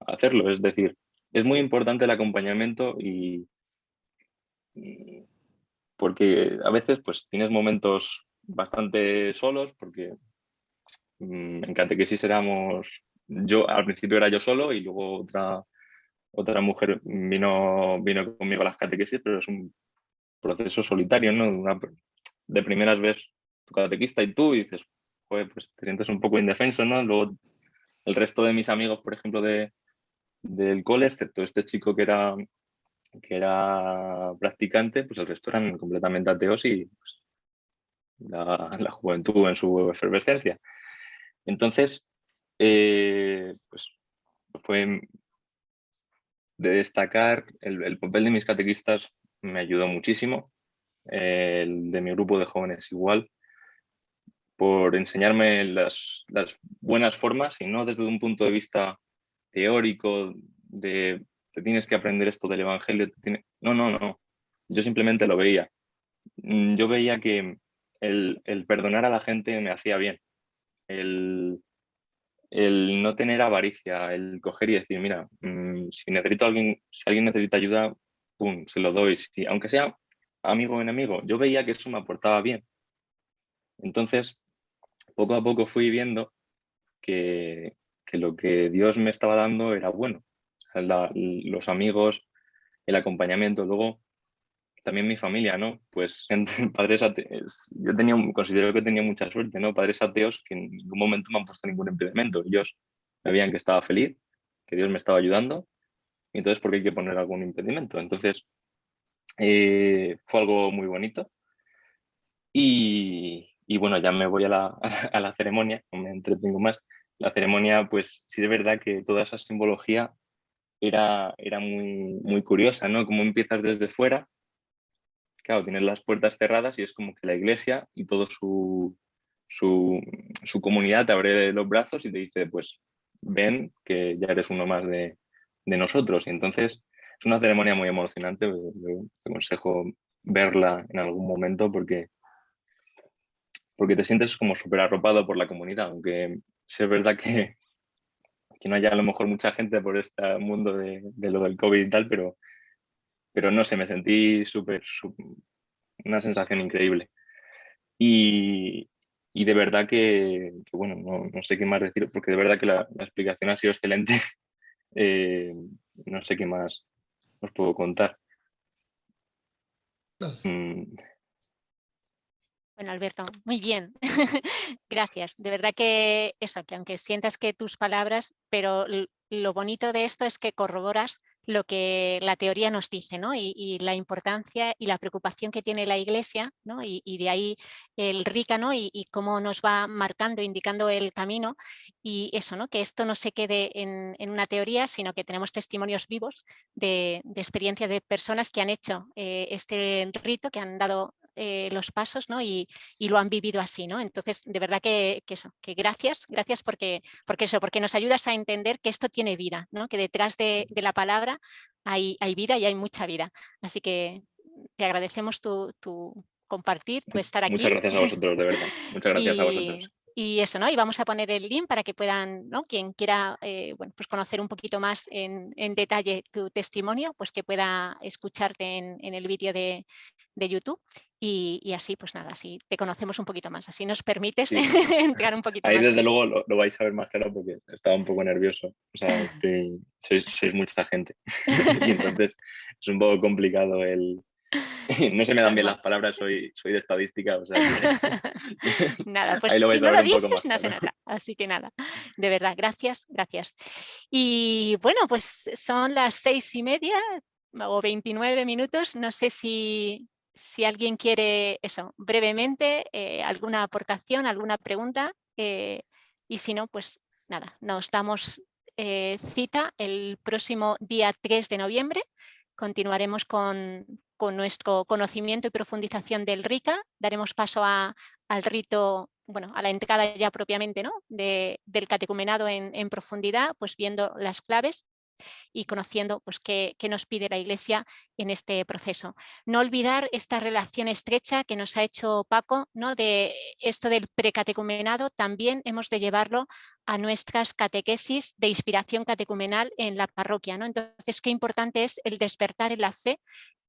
hacerlo. Es decir, es muy importante el acompañamiento y porque a veces pues tienes momentos bastante solos porque en catequesis yo al principio era yo solo y luego otra mujer vino conmigo a las catequesis, pero es un proceso solitario, ¿no? De primeras ves tu catequista y tú y dices, joder, pues te sientes un poco indefenso, ¿no? Luego el resto de mis amigos, por ejemplo, del cole, excepto este chico que era practicante, pues el resto eran completamente ateos y pues, la juventud en su efervescencia. Entonces, pues fue de destacar el papel de mis catequistas, me ayudó muchísimo, el de mi grupo de jóvenes igual, por enseñarme las buenas formas y no desde un punto de vista teórico de te tienes que aprender esto del Evangelio. No. Yo simplemente lo veía. Yo veía que el perdonar a la gente me hacía bien. El no tener avaricia, el coger y decir, mira, si alguien necesita ayuda, pum, se lo doy. Aunque sea amigo o enemigo, yo veía que eso me aportaba bien. Entonces, poco a poco fui viendo que lo que Dios me estaba dando era bueno. O sea, los amigos, el acompañamiento, luego también mi familia, ¿no? Pues entre padres ateos, considero que tenía mucha suerte, ¿no? Padres ateos que en ningún momento me han puesto ningún impedimento. Ellos sabían que estaba feliz, que Dios me estaba ayudando, y entonces, ¿por qué hay que poner algún impedimento? Entonces, fue algo muy bonito. Y bueno, ya me voy a la, a la ceremonia, no me entretengo más. La ceremonia, pues sí es verdad que toda esa simbología era muy, muy curiosa, ¿no? Como empiezas desde fuera, claro, tienes las puertas cerradas y es como que la iglesia y todo su comunidad te abre los brazos y te dice, pues ven que ya eres uno más de nosotros. Y entonces es una ceremonia muy emocionante, yo te aconsejo verla en algún momento porque te sientes como súper arropado por la comunidad, aunque sí es verdad que no haya a lo mejor mucha gente por este mundo de lo del COVID y tal, pero no sé, me sentí una sensación increíble. Y de verdad bueno, no sé qué más decir, porque de verdad que la explicación ha sido excelente. Eh, no sé qué más os puedo contar. Mm, Bueno, Alberto, muy bien. Gracias. De verdad que eso, que aunque sientas que tus palabras, pero lo bonito de esto es que corroboras lo que la teoría nos dice, ¿no? Y la importancia y la preocupación que tiene la Iglesia, ¿no? Y de ahí el RICA, ¿no? Y cómo nos va marcando, indicando el camino. Y eso, ¿no? Que esto no se quede en una teoría, sino que tenemos testimonios vivos de experiencias de personas que han hecho este rito, que han dado los pasos, ¿no? Y lo han vivido así, ¿no? Entonces, de verdad que gracias porque nos ayudas a entender que esto tiene vida, ¿no? Que detrás de la palabra hay vida y hay mucha vida. Así que te agradecemos tu compartir, tu estar aquí. muchas gracias a vosotros, de verdad. Muchas gracias a vosotros. Y eso, ¿no? Y vamos a poner el link para que puedan, ¿no? Quien quiera bueno, pues conocer un poquito más en detalle tu testimonio, pues que pueda escucharte en el vídeo de YouTube. Y así, pues nada, así te conocemos un poquito más, así nos permites Sí. entrar un poquito Ahí más. desde luego lo vais a ver más claro porque estaba un poco nervioso. O sea, sois mucha gente. Y entonces es un poco complicado no se me dan bien las palabras, soy de estadística, o sea que Nada, pues ahí lo si vais a no ver lo un poco dices, más no se claro. nota. Así que nada, de verdad, gracias. Y bueno, pues son las 6:30 o 29 minutos. No sé si alguien quiere eso, brevemente, alguna aportación, alguna pregunta. Y si no, pues nada, nos damos cita el próximo día 3 de noviembre. Continuaremos con nuestro conocimiento y profundización del RICA. Daremos paso al rito, bueno, a la entrada ya propiamente, ¿no? del catecumenado en profundidad, pues viendo las claves y conociendo pues, qué nos pide la Iglesia en este proceso. No olvidar esta relación estrecha que nos ha hecho Paco, ¿no? De esto del precatecumenado, también hemos de llevarlo a nuestras catequesis de inspiración catecumenal en la parroquia, ¿no? Entonces, qué importante es el despertar en la fe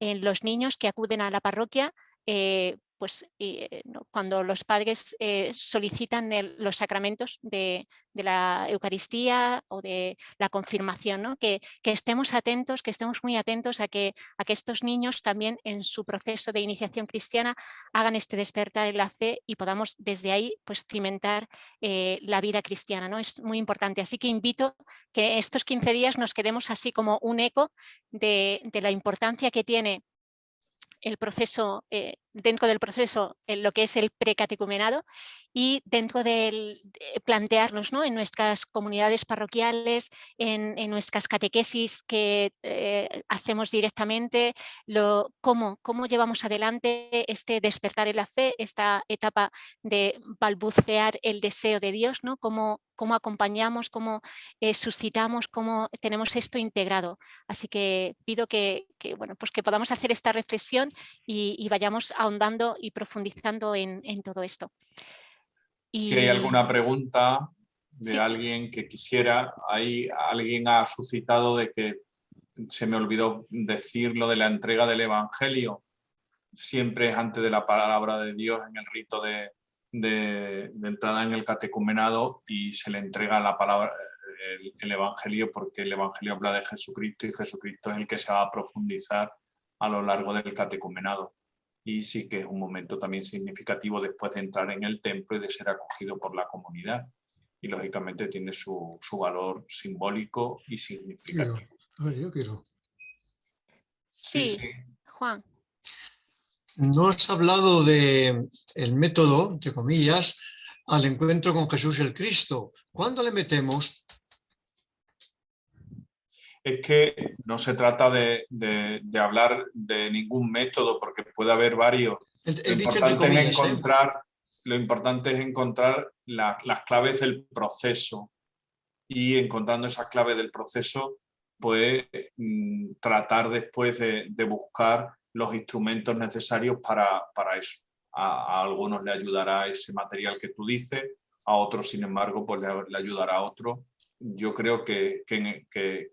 en los niños que acuden a la parroquia, ¿no? Cuando los padres solicitan los sacramentos de la Eucaristía o de la confirmación, ¿no? Que estemos atentos, que estemos muy atentos a que estos niños también en su proceso de iniciación cristiana hagan este despertar en la fe y podamos desde ahí pues cimentar la vida cristiana, ¿no? Es muy importante. Así que invito que estos 15 días nos quedemos así como un eco de la importancia que tiene el proceso, dentro del proceso, lo que es el precatecumenado y dentro de plantearnos, ¿no? En nuestras comunidades parroquiales, en nuestras catequesis que hacemos directamente, cómo llevamos adelante este despertar en la fe, esta etapa de balbucear el deseo de Dios, ¿no? Cómo acompañamos, cómo suscitamos, cómo tenemos esto integrado. Así que pido que bueno, pues que podamos hacer esta reflexión y vayamos ahondando y profundizando en todo esto. Si hay alguna pregunta de Sí. alguien que quisiera, alguien ha suscitado de que se me olvidó decir lo de la entrega del Evangelio. Siempre es antes de la palabra de Dios en el rito de entrada en el catecumenado, y se le entrega la palabra, el Evangelio, porque el Evangelio habla de Jesucristo y Jesucristo es el que se va a profundizar a lo largo del catecumenado. Y sí que es un momento también significativo después de entrar en el templo y de ser acogido por la comunidad. Y lógicamente tiene su valor simbólico y significativo. Yo quiero. Sí, Juan. No has hablado de el método, entre comillas, al encuentro con Jesús el Cristo. ¿Cuándo le metemos? Es que no se trata de hablar de ningún método, porque puede haber varios. He dicho entre comillas, Lo importante es encontrar las claves del proceso, y encontrando esas claves del proceso, pues tratar después de buscar los instrumentos necesarios para eso. A algunos le ayudará ese material que tú dices, a otros, sin embargo, pues le ayudará a otro. Yo creo que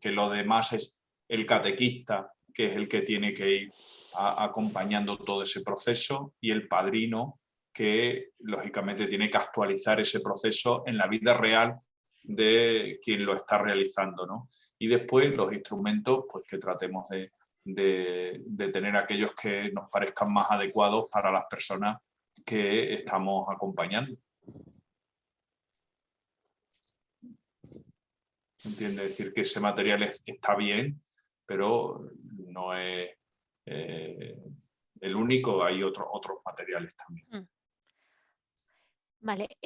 lo demás es el catequista, que es el que tiene que ir acompañando todo ese proceso, y el padrino, que lógicamente tiene que actualizar ese proceso en la vida real de quien lo está realizando, ¿no? Y después los instrumentos, pues que tratemos de tener aquellos que nos parezcan más adecuados para las personas que estamos acompañando. ¿Entiende? Es decir, que ese material está bien, pero no es el único, hay otros materiales también. Vale,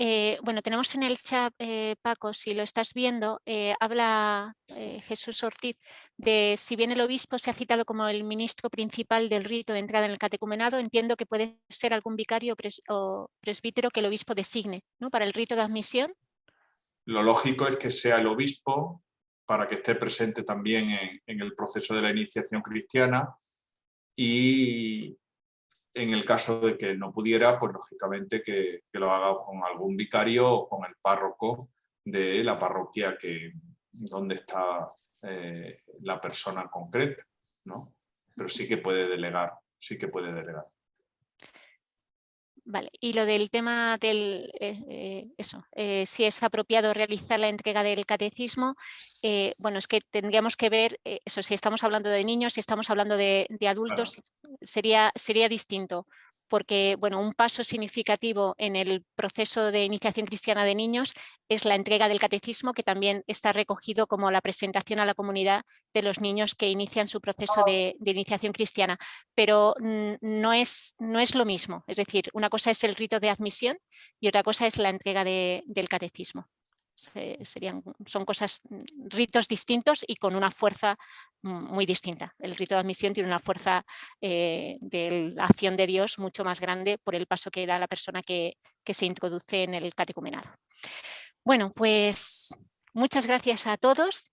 bueno, tenemos en el chat, Paco, si lo estás viendo, habla Jesús Ortiz de si bien el obispo se ha citado como el ministro principal del rito de entrada en el catecumenado, entiendo que puede ser algún vicario o presbítero que el obispo designe, ¿no?, para el rito de admisión. Lo lógico es que sea el obispo, para que esté presente también en el proceso de la iniciación cristiana, y en el caso de que no pudiera, pues lógicamente que lo haga con algún vicario o con el párroco de la parroquia donde está la persona concreta, ¿no? Pero sí que puede delegar, Vale, y lo del tema del si es apropiado realizar la entrega del catecismo, bueno, es que tendríamos que ver eso, si estamos hablando de niños, si estamos hablando de adultos, claro, sería distinto, porque bueno, un paso significativo en el proceso de iniciación cristiana de niños es la entrega del catecismo, que también está recogido como la presentación a la comunidad de los niños que inician su proceso de iniciación cristiana, pero no es lo mismo. Es decir, una cosa es el rito de admisión y otra cosa es la entrega del catecismo. Son ritos distintos y con una fuerza muy distinta. El rito de admisión tiene una fuerza de la acción de Dios mucho más grande por el paso que da la persona que se introduce en el catecumenado. Bueno, pues muchas gracias a todos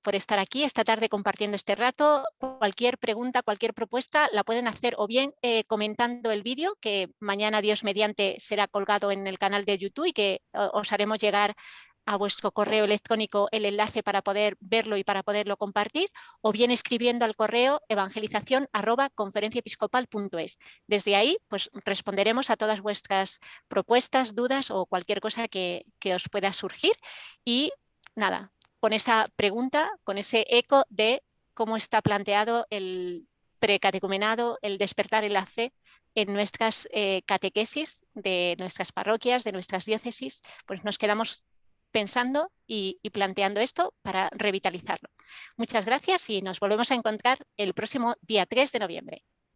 por estar aquí esta tarde compartiendo este rato. Cualquier pregunta, cualquier propuesta la pueden hacer o bien comentando el vídeo, que mañana, Dios mediante, será colgado en el canal de YouTube y que os haremos llegar a vuestro correo electrónico el enlace para poder verlo y para poderlo compartir, o bien escribiendo al correo evangelización@conferenciaepiscopal.es. Desde ahí pues responderemos a todas vuestras propuestas, dudas o cualquier cosa que os pueda surgir. Y nada, con esa pregunta, con ese eco de cómo está planteado el precatecumenado, el despertar en la fe en nuestras catequesis de nuestras parroquias, de nuestras diócesis, pues nos quedamos pensando y planteando esto para revitalizarlo. Muchas gracias y nos volvemos a encontrar el próximo día 3 de noviembre.